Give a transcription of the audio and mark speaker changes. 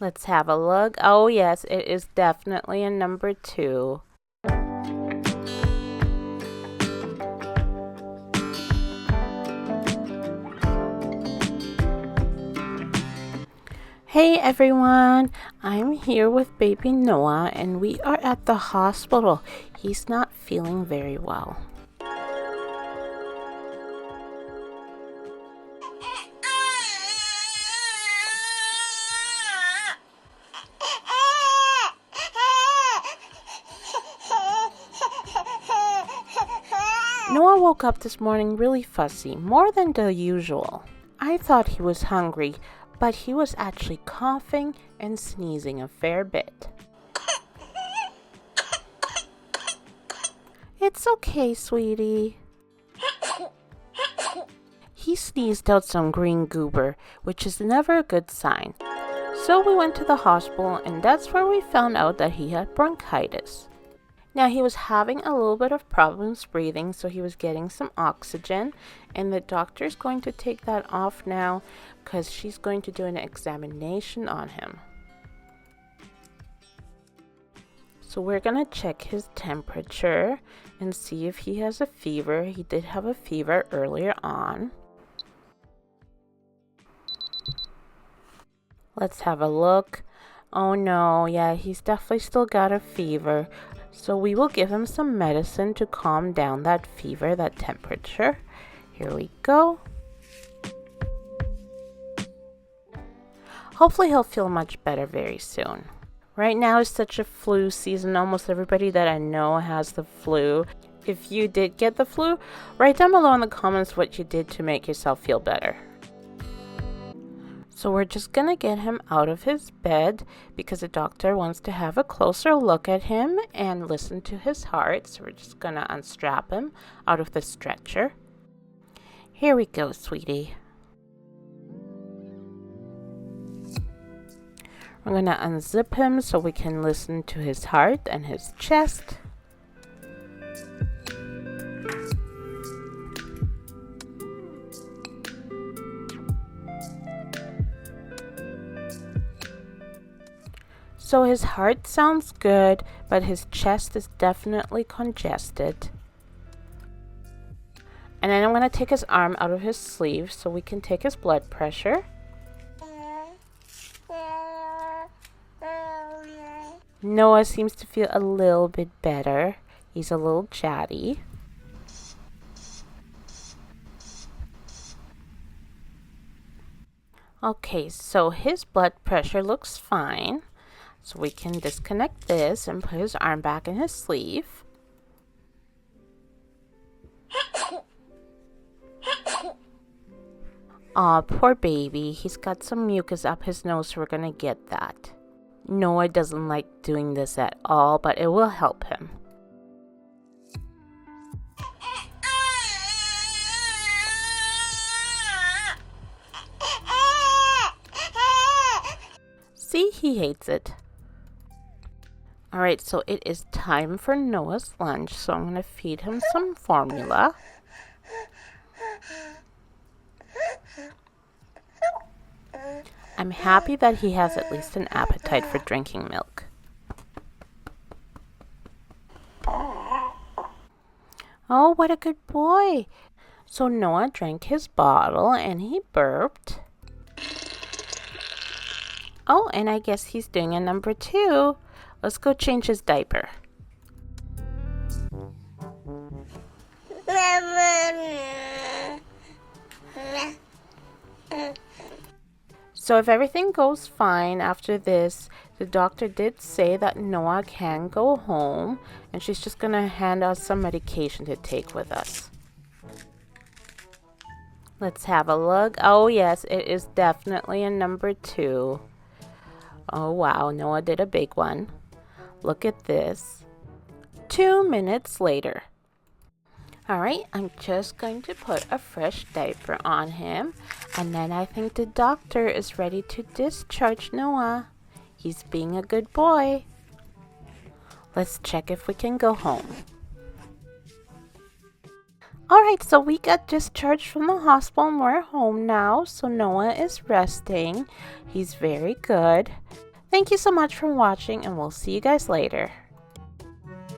Speaker 1: Let's have a look. Oh yes, it is definitely a number 2. Hey everyone, I'm here with baby Noah and we are at the hospital. He's not feeling very well. Noah woke up this morning really fussy, more than the usual. I thought he was hungry, but he was actually coughing and sneezing a fair bit. It's okay, sweetie. He sneezed out some green goober, which is never a good sign. So we went to the hospital and that's where we found out that he had bronchitis. Now he was having a little bit of problems breathing, so he was getting some oxygen, and the doctor's going to take that off now because she's going to do an examination on him. So we're going to check his temperature and see if he has a fever. He did have a fever earlier on. Let's have a look. Oh no, yeah, he's definitely still got a fever. So we will give him some medicine to calm down that fever, that temperature. Here we go. Hopefully he'll feel much better very soon. Right now is such a flu season. Almost everybody that I know has the flu. If you did get the flu, write down below in the comments what you did to make yourself feel better. So we're just going to get him out of his bed because the doctor wants to have a closer look at him and listen to his heart. So we're just going to unstrap him out of the stretcher. Here we go, sweetie. We're going to unzip him so we can listen to his heart and his chest. So his heart sounds good, but his chest is definitely congested. And then I'm going to take his arm out of his sleeve so we can take his blood pressure. Noah seems to feel a little bit better. He's a little chatty. Okay, so his blood pressure looks fine. So we can disconnect this and put his arm back in his sleeve. Aw, poor baby. He's got some mucus up his nose, so we're gonna get that. Noah doesn't like doing this at all, but it will help him. See, he hates it. Alright, so it is time for Noah's lunch, so I'm going to feed him some formula. I'm happy that he has at least an appetite for drinking milk. Oh, what a good boy! So Noah drank his bottle and he burped. Oh, and I guess he's doing a number 2. Let's go change his diaper. So if everything goes fine after this, the doctor did say that Noah can go home, and she's just going to hand us some medication to take with us. Let's have a look. Oh yes, it is definitely a number 2. Oh wow, Noah did a big one. Look at this. 2 minutes later. Alright, I'm just going to put a fresh diaper on him, and then I think the doctor is ready to discharge Noah. He's being a good boy. Let's check if we can go home. Alright, so we got discharged from the hospital and we're home now. So Noah is resting. He's very good. Thank you so much for watching and we'll see you guys later.